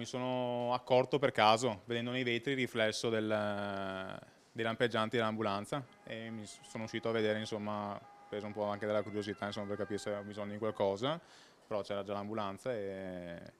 Mi sono accorto per caso, vedendo nei vetri il riflesso dei lampeggianti dell'ambulanza e sono uscito a vedere, insomma, preso un po' anche della curiosità, insomma, per capire se avevo bisogno di qualcosa, però c'era già l'ambulanza e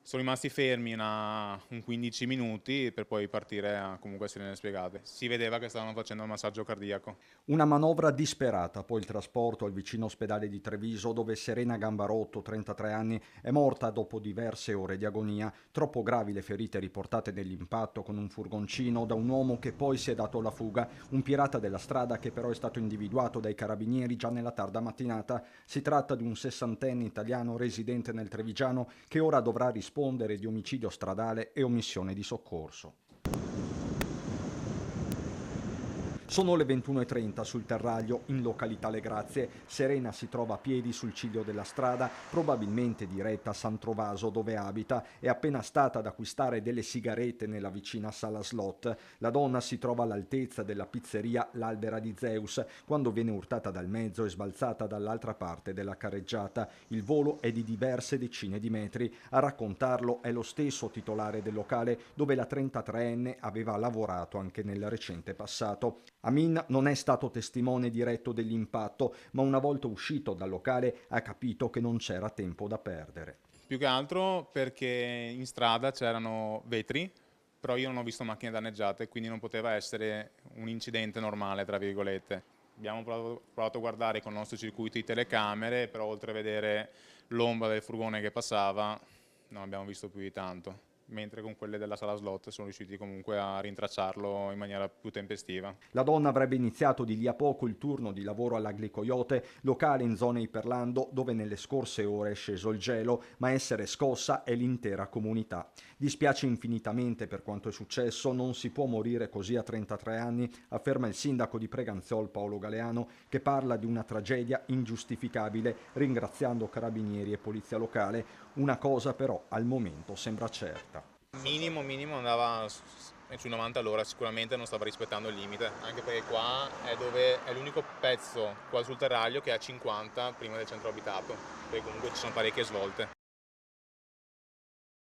sono rimasti fermi un 15 minuti per poi partire a comunque sirene spiegate. Si vedeva che stavano facendo il massaggio cardiaco. Una manovra disperata, poi il trasporto al vicino ospedale di Treviso dove Serena Gambarotto, 33 anni, è morta dopo diverse ore di agonia. Troppo gravi le ferite riportate nell'impatto con un furgoncino da un uomo che poi si è dato alla fuga, un pirata della strada che però è stato individuato dai carabinieri già nella tarda mattinata. Si tratta di un 60enne italiano residente nel Trevigiano che ora dovrà rispondere di omicidio stradale e omissione di soccorso. Sono le 21:30 sul Terraglio, in località Le Grazie. Serena si trova a piedi sul ciglio della strada, probabilmente diretta a San Trovaso dove abita. È appena stata ad acquistare delle sigarette nella vicina sala slot. La donna si trova all'altezza della pizzeria L'Albera di Zeus quando viene urtata dal mezzo e sbalzata dall'altra parte della carreggiata. Il volo è di diverse decine di metri. A raccontarlo è lo stesso titolare del locale dove la 33enne aveva lavorato anche nel recente passato. Amin non è stato testimone diretto dell'impatto, ma una volta uscito dal locale ha capito che non c'era tempo da perdere. Più che altro perché in strada c'erano vetri, però io non ho visto macchine danneggiate, quindi non poteva essere un incidente normale, tra virgolette. Abbiamo provato a guardare con il nostro circuito di telecamere, però oltre a vedere l'ombra del furgone che passava, non abbiamo visto più di tanto. Mentre con quelle della sala slot sono riusciti comunque a rintracciarlo in maniera più tempestiva. La donna avrebbe iniziato di lì a poco il turno di lavoro all'Aglicoyote, locale in zona Iperlando, dove nelle scorse ore è sceso il gelo, ma a essere scossa è l'intera comunità. Dispiace infinitamente per quanto è successo, non si può morire così a 33 anni, afferma il sindaco di Preganziol Paolo Galeano, che parla di una tragedia ingiustificabile, ringraziando carabinieri e polizia locale. Una cosa però al momento sembra certa. Minimo andava sui 90 all'ora, sicuramente non stava rispettando il limite, anche perché qua è dove è l'unico pezzo qua sul terraglio che è a 50 prima del centro abitato, perché comunque ci sono parecchie svolte.